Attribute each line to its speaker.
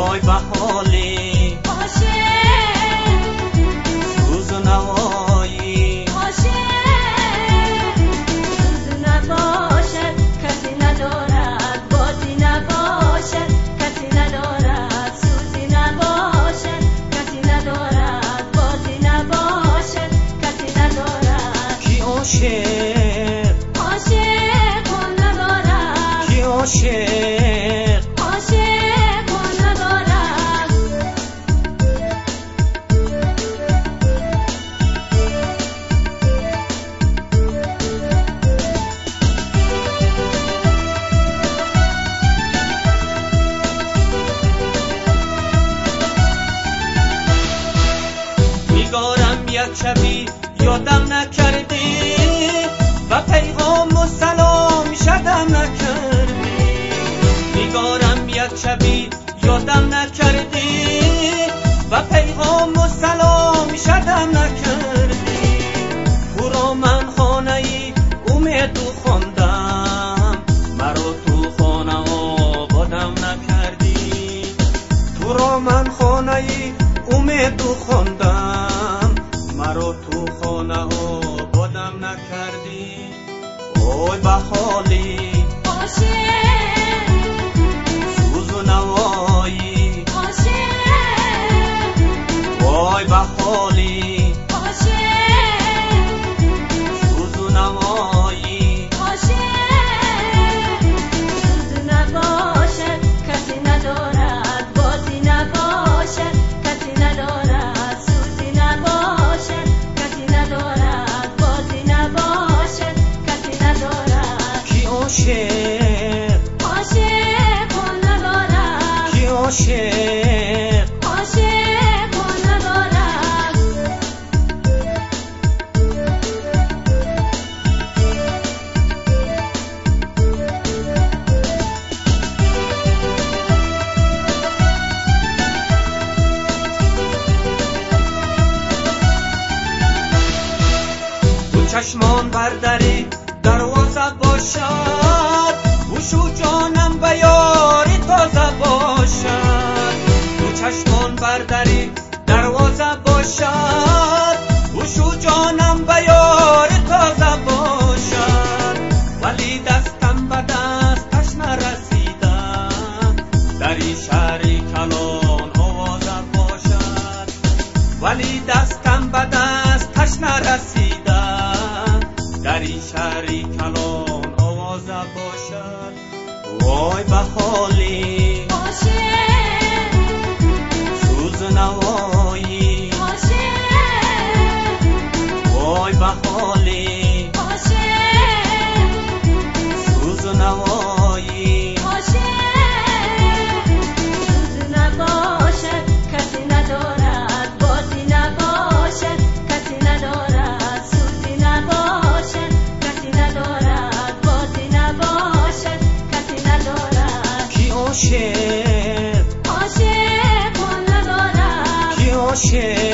Speaker 1: وای بهالی
Speaker 2: عاشق
Speaker 1: سوز و نوایی
Speaker 2: عاشق سوز نباشد کسی ندارد بازی نباشد کسی ندارد سوزی نباشد کسی ندارد بازی نباشد کسی ندارد
Speaker 1: کی عاشق
Speaker 2: عاشق کن ندارد
Speaker 1: کی عاشق
Speaker 2: عاشق کن ندارد
Speaker 1: میگارم یک شبی یادم نکردی و پیغام و سلام شدم نکردی میگارم یک شبی یادم نکردی و پیغام و سلام شدم نکردی تو را من خانه ای امید خواندم مرا تو خانه آبادم نکردی تو را من خانه ای امید خواندم مرا تو خانه آبادم نکردی وای بهالی
Speaker 2: عاشق
Speaker 1: سوز و نوایی
Speaker 2: عاشق
Speaker 1: وای بهالی
Speaker 2: عاشق
Speaker 1: سوز و نوایی
Speaker 2: عاشق سوز نباشد کسی ندارد بازی نباشد کسی ندارد سوزی نباشد کسی ندارد بازی نباشد کسی ندارد
Speaker 1: کی عاشق
Speaker 2: عاشق کن ندارد
Speaker 1: کی عاشق
Speaker 2: عاشق کن ندارد
Speaker 1: تو چشمان برداری دروازه باشد گوشو جانم به یاری تازه باشد تو چشمان برداری دروازه باشد گوشو جانم به یاری تازه باشد ولی دستم به دستش نرسیده در این شهر کلان آوازه باشد ولی دستم به دستش نرسیده در این شهر کلان آوازه باشد وای بهالی
Speaker 2: عاشق
Speaker 1: سوز و نوایی
Speaker 2: عاشق
Speaker 1: وای بهالی
Speaker 2: عاشق
Speaker 1: سوز و نوایی
Speaker 2: عاشق سوز نباشد کسی ندارد بازی نباشد کسی ندارد سوزی نباشد کسی ندارد بازی نباشد کسی ندارد
Speaker 1: کی عاشق
Speaker 2: عاشق کن ندارد
Speaker 1: کی عاشق